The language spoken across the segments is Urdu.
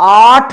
8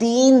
3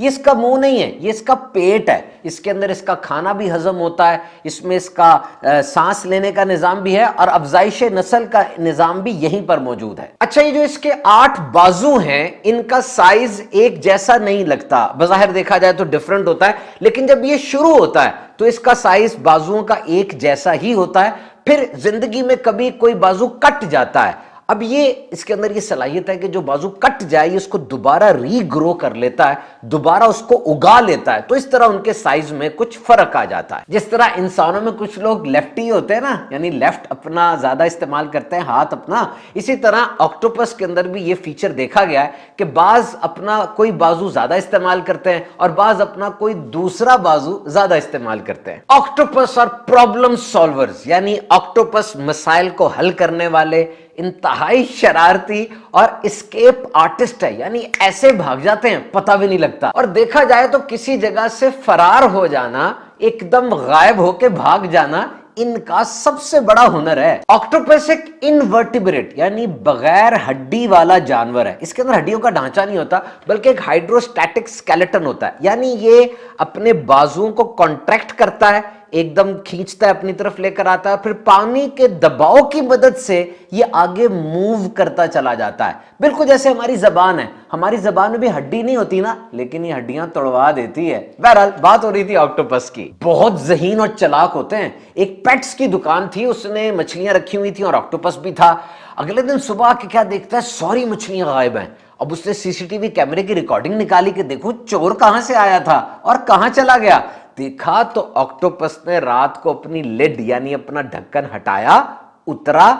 یہ اس کا منہ نہیں ہے، یہ اس کا پیٹ ہے، اس کے اندر اس کا کھانا بھی ہضم ہوتا ہے، اس میں اس کا سانس لینے کا نظام بھی ہے اور افزائش نسل کا نظام بھی یہیں پر موجود ہے۔ اچھا، یہ جو اس کے 8 بازو ہیں ان کا سائز ایک جیسا نہیں لگتا، بظاہر دیکھا جائے تو ڈیفرنٹ ہوتا ہے، لیکن جب یہ شروع ہوتا ہے تو اس کا سائز بازوؤں کا ایک جیسا ہی ہوتا ہے، پھر زندگی میں کبھی کوئی بازو کٹ جاتا ہے، اب یہ اس کے اندر یہ صلاحیت ہے کہ جو بازو کٹ جائے اس کو دوبارہ ری گرو کر لیتا ہے، دوبارہ اس کو اگا لیتا ہے، تو اس طرح ان کے سائز میں کچھ فرق آ جاتا ہے۔ جس طرح انسانوں میں کچھ لوگ لیفٹی ہوتے ہیں نا، یعنی لیفٹ اپنا زیادہ استعمال کرتے ہیں، ہاتھ اپنا، اسی طرح آکٹوپس کے اندر بھی یہ فیچر دیکھا گیا ہے کہ بعض اپنا کوئی بازو زیادہ استعمال کرتے ہیں اور بعض اپنا کوئی دوسرا بازو زیادہ استعمال کرتے ہیں۔ آکٹوپس اور پرابلم سالورز، یعنی آکٹوپس مسائل کو حل کرنے والے، انتہائی شرارتی اور اسکیپ آرٹسٹ ہے، یعنی ایسے بھاگ جاتے ہیں پتہ بھی نہیں لگتا، اور دیکھا جائے تو کسی جگہ سے فرار ہو جانا، ایک دم غائب ہو کے بھاگ جانا ان کا سب سے بڑا ہنر ہے۔ آکٹوپس ایک انورٹیبریٹ یعنی بغیر ہڈی والا جانور ہے، اس کے اندر ہڈیوں کا ڈھانچہ نہیں ہوتا بلکہ ایک ہائیڈروسٹیٹک سکیلیٹن ہوتا ہے، یعنی یہ اپنے بازوؤں کو کانٹریکٹ کرتا ہے، ایک دم کھینچتا ہے اپنی طرف لے کر آتا ہے، پھر پانی کے دباؤ کی مدد سے یہ آگے موو کرتا چلا جاتا ہے، بالکل جیسے ہماری زبان ہے، ہماری زبان میں بھی ہڈی نہیں ہوتی نا، لیکن یہ ہڈیاں توڑوا دیتی ہے۔ بہرحال بات ہو رہی تھی آکٹوپس کی، بہت ذہین اور چلاک ہوتے ہیں۔ ایک پیٹس کی دکان تھی، اس نے مچھلیاں رکھی ہوئی تھیں اور آکٹوپس بھی تھا۔ اگلے دن صبح آ کے کیا دیکھتا ہے، ساری مچھلیاں غائب ہیں۔ اب اس نے سی سی ٹی وی کیمرے کی ریکارڈنگ نکالی کہ دیکھو چور کہاں سے آیا تھا اور کہاں چلا گیا۔ دیکھا تو آکٹوپس نے رات کو اپنی لڈ یعنی اپنا ڈھکن ہٹایا، اترا،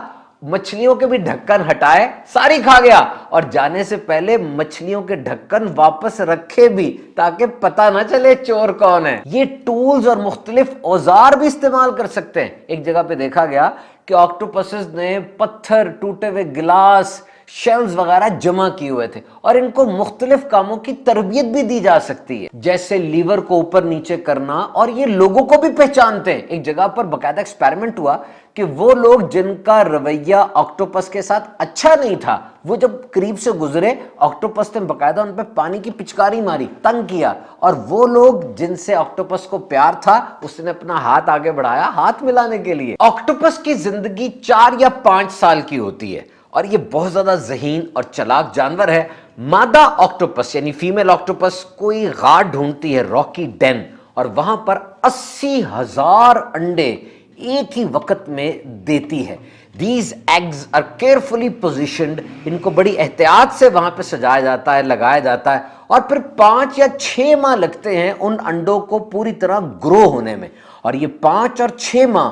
مچھلیوں کے بھی ڈھکن ہٹائے، ساری کھا گیا، اور جانے سے پہلے مچھلیوں کے ڈھکن واپس رکھے بھی تاکہ پتہ نہ چلے چور کون ہے۔ یہ ٹولز اور مختلف اوزار بھی استعمال کر سکتے ہیں۔ ایک جگہ پہ دیکھا گیا کہ آکٹوپسز نے پتھر، ٹوٹے ہوئے گلاس، شیلز وغیرہ جمع کیے ہوئے تھے، اور ان کو مختلف کاموں کی تربیت بھی دی جا سکتی ہے، جیسے لیور کو اوپر نیچے کرنا، اور یہ لوگوں کو بھی پہچانتے ہیں۔ ایک جگہ پر باقاعدہ ایکسپیریمنٹ ہوا کہ وہ لوگ جن کا رویہ آکٹوپس کے ساتھ اچھا نہیں تھا، وہ جب قریب سے گزرے، آکٹوپس نے باقاعدہ ان پہ پانی کی پچکاری ماری، تنگ کیا، اور وہ لوگ جن سے آکٹوپس کو پیار تھا اس نے اپنا ہاتھ آگے بڑھایا ہاتھ ملانے کے لیے۔ آکٹوپس کی زندگی 4 یا 5 سال کی ہوتی ہے اور یہ بہت زیادہ ذہین اور چلاک جانور ہے۔ مادہ آکٹوپس یعنی فیمیل آکٹوپس کوئی غار ڈھونڈتی ہے، راکی ڈین، اور وہاں پر 80,000 انڈے ایک ہی وقت میں دیتی ہے۔ These eggs are carefully positioned، ان کو بڑی احتیاط سے وہاں پہ سجایا جاتا ہے، لگایا جاتا ہے، اور پھر 5 یا 6 ماہ لگتے ہیں ان انڈوں کو پوری طرح گرو ہونے میں، اور یہ 5 اور 6 ماہ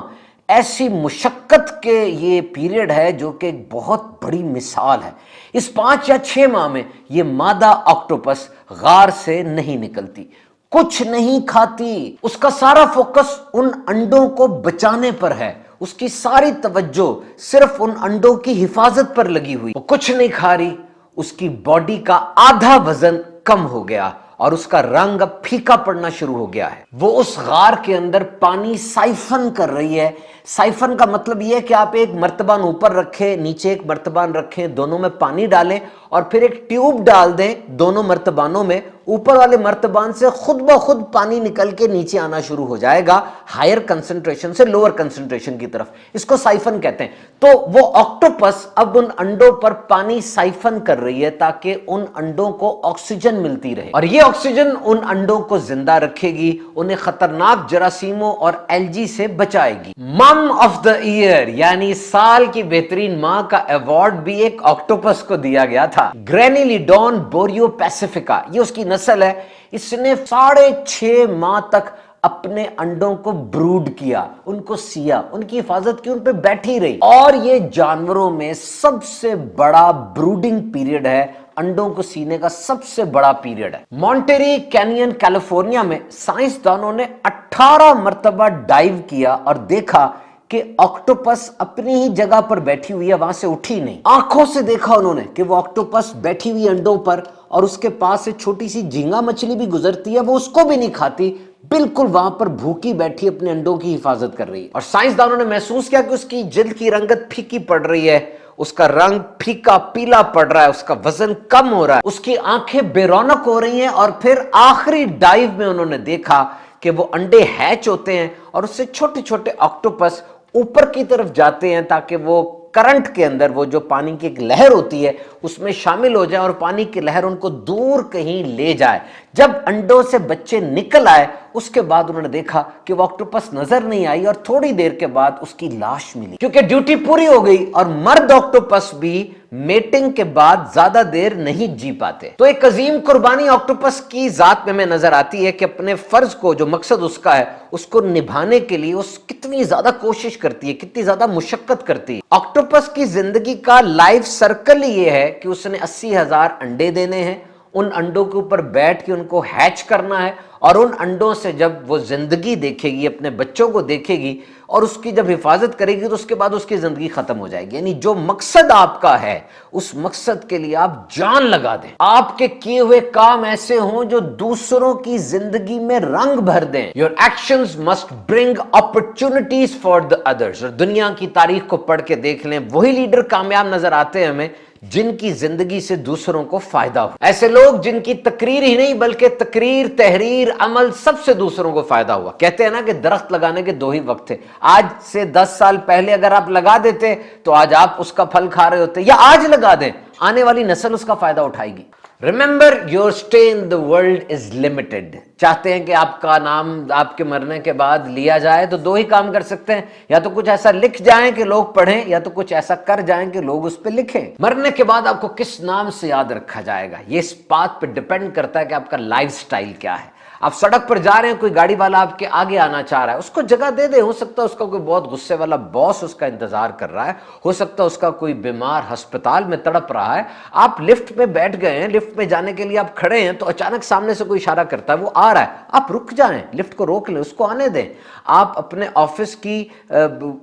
ایسی مشقت کے یہ پیریڈ ہے جو کہ ایک بہت بڑی مثال ہے۔ اس 5 یا 6 ماہ میں یہ مادہ آکٹوپس غار سے نہیں نکلتی، کچھ نہیں کھاتی، اس کا سارا فوکس ان انڈوں کو بچانے پر ہے، اس کی ساری توجہ صرف ان انڈوں کی حفاظت پر لگی ہوئی، وہ کچھ نہیں کھا رہی۔ اس کی باڈی کا آدھا وزن کم ہو گیا اور اس کا رنگ اب پھیکا پڑنا شروع ہو گیا ہے۔ وہ اس غار کے اندر پانی سائفن کر رہی ہے۔ سائفن کا مطلب یہ ہے کہ آپ ایک مرتبان اوپر رکھیں، نیچے ایک مرتبان رکھیں، دونوں میں پانی ڈالیں اور پھر ایک ٹیوب ڈال دیں دونوں مرتبانوں میں، اوپر والے مرتبان سے خود بخود پانی نکل کے نیچے آنا شروع ہو جائے گا، ہائر کنسنٹریشن سے لوور کنسنٹریشن کی طرف، اس کو سائفن کہتے ہیں۔ تو وہ آکٹوپس اب ان انڈوں پر پانی سائفن کر رہی ہے تاکہ ان انڈوں کو آکسیجن ملتی رہے، اور یہ آکسیجن ان انڈوں کو زندہ رکھے گی، انہیں خطرناک جراثیموں اور الجی سے بچائے گی۔ مم آف دا ایئر یعنی سال کی بہترین ماں کا ایوارڈ بھی ایک آکٹوپس کو دیا گیا تھا، گرینیلیڈون بوریو پیسیفیکا، یہ اس کی نسل ہے۔ اس نے 6.5 ماہ تک اپنے انڈوں کو بروڈ کیا، ان کو سیا، ان کی حفاظت کی، ان پہ بیٹھی رہی، اور یہ جانوروں میں سب سے بڑا بروڈنگ پیریڈ ہے، انڈوں کو سینے کا سب سے بڑا پیریڈ ہے۔ مونٹیری کینین کیلیفورنیا میں سائنسدانوں نے 18 مرتبہ ڈائیو کیا اور دیکھا کہ آکٹوپس اپنی ہی جگہ پر بیٹھی ہوئی ہے، وہاں سے اٹھی نہیں۔ آنکھوں سے دیکھا انہوں نے کہ وہ آکٹوپس بیٹھی ہوئی انڈوں پر، اور اس کے پاس سے چھوٹی سی جھینگا مچھلی بھی گزرتی ہے، وہ اس کو بھی نہیں کھاتی، بالکل وہاں پر بھوکی بیٹھی اپنے انڈوں کی حفاظت کر رہی ہے۔ اور سائنسدانوں نے محسوس کیا کہ اس کی جلد کی رنگت پھیکی پڑ رہی ہے، اس کا رنگ پھیکا پیلا پڑ رہا ہے, اس کا وزن کم ہو رہا ہے, اس کی آنکھیں بے رونق ہو رہی ہیں. اور پھر آخری ڈائیو میں انہوں نے دیکھا کہ وہ انڈے ہیچ ہوتے ہیں اور اس سے چھوٹے چھوٹے آکٹوپس اوپر کی طرف جاتے ہیں تاکہ وہ کرنٹ کے اندر, وہ جو پانی کی ایک لہر ہوتی ہے اس میں شامل ہو جائیں اور پانی کی لہر ان کو دور کہیں لے جائے. جب انڈوں سے بچے نکل آئے اس کے بعد انہوں نے دیکھا کہ وہ آکٹوپس نظر نہیں آئی اور تھوڑی دیر کے بعد اس کی لاش ملی, کیونکہ ڈیوٹی پوری ہو گئی. اور مرد آکٹوپس بھی میٹنگ کے بعد زیادہ دیر نہیں جی پاتے. تو ایک عظیم قربانی آکٹوپس کی ذات میں نظر آتی ہے کہ اپنے فرض کو, جو مقصد اس کا ہے, اس کو نبھانے کے لیے اس کتنی زیادہ کوشش کرتی ہے, کتنی زیادہ مشقت کرتی ہے. آکٹوپس کی زندگی کا لائف سرکل یہ ہے کہ اس نے 80,000 انڈے دینے ہیں, ان انڈوں کے اوپر بیٹھ کے ان کو ہیچ کرنا ہے, اور ان انڈوں سے جب وہ زندگی دیکھے گی, اپنے بچوں کو دیکھے گی اور اس کی جب حفاظت کرے گی تو اس کے بعد اس کی زندگی ختم ہو جائے گی. یعنی جو مقصد آپ کا ہے اس مقصد کے لیے آپ جان لگا دیں. آپ کے کیے ہوئے کام ایسے ہوں جو دوسروں کی زندگی میں رنگ بھر دیں. Your actions must bring opportunities for the others. اور دنیا کی تاریخ کو پڑھ کے دیکھ لیں, وہی لیڈر کامیاب نظر آتے ہیں ہمیں جن کی زندگی سے دوسروں کو فائدہ ہو. ایسے لوگ جن کی تقریر ہی نہیں بلکہ تقریر, تحریر, عمل سب سے دوسروں کو فائدہ ہوا. کہتے ہیں نا کہ درخت لگانے کے 2 ہی وقت تھے. آج سے 10 سال پہلے اگر آپ لگا دیتے تو آج آپ اس کا پھل کھا رہے ہوتے, یا آج لگا دیں, آنے والی نسل اس کا فائدہ اٹھائے گی. Remember your stay in the world is limited. چاہتے ہیں کہ آپ کا نام آپ کے مرنے کے بعد لیا جائے تو 2 ہی کام کر سکتے ہیں, یا تو کچھ ایسا لکھ جائیں کہ لوگ پڑھیں, یا تو کچھ ایسا کر جائیں کہ لوگ اس پہ لکھیں. مرنے کے بعد آپ کو کس نام سے یاد رکھا جائے گا یہ اس بات پہ ڈیپینڈ کرتا ہے کہ آپ کا لائف سٹائل کیا ہے. آپ سڑک پر جا رہے ہیں, کوئی گاڑی والا آپ کے آگے آنا چاہ رہا ہے, اس کو جگہ دے دیں. ہو سکتا ہے اس کا کوئی بہت غصے والا باس اس کا انتظار کر رہا ہے, ہو سکتا ہے اس کا کوئی بیمار ہسپتال میں تڑپ رہا ہے. آپ لفٹ میں بیٹھ گئے ہیں, لفٹ میں جانے کے لیے آپ کھڑے ہیں تو اچانک سامنے سے کوئی اشارہ کرتا ہے, وہ آ رہا ہے, آپ رک جائیں, لفٹ کو روک لیں, اس کو آنے دیں. آپ اپنے آفس کی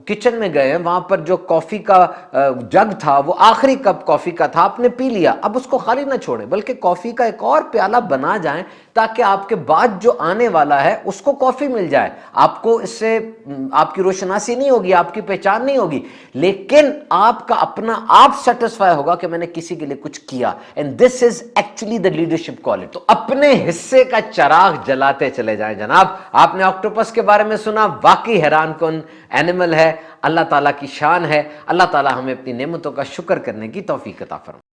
کچن میں گئے ہیں, وہاں پر جو کافی کا جگ تھا وہ آخری کپ کافی کا تھا, آپ نے پی لیا, اب اس کو خالی نہ چھوڑیں بلکہ کافی کا ایک اور پیالہ بنا جائیں تاکہ آپ کے بعد جو آنے والا ہے اس کو کافی مل جائے. آپ کو اس سے آپ کی روشناسی نہیں ہوگی, آپ کی پہچان نہیں ہوگی, لیکن آپ کا اپنا آپ سیٹسفائی ہوگا کہ میں نے کسی کے لیے کچھ کیا. And this is actually the leadership quality. تو اپنے حصے کا چراغ جلاتے چلے جائیں. جناب, آپ نے آکٹوپس کے بارے میں سنا, واقعی حیران کن اینیمل ہے. اللہ تعالیٰ کی شان ہے. اللہ تعالیٰ ہمیں اپنی نعمتوں کا شکر کرنے کی توفیق عطا فرمائے.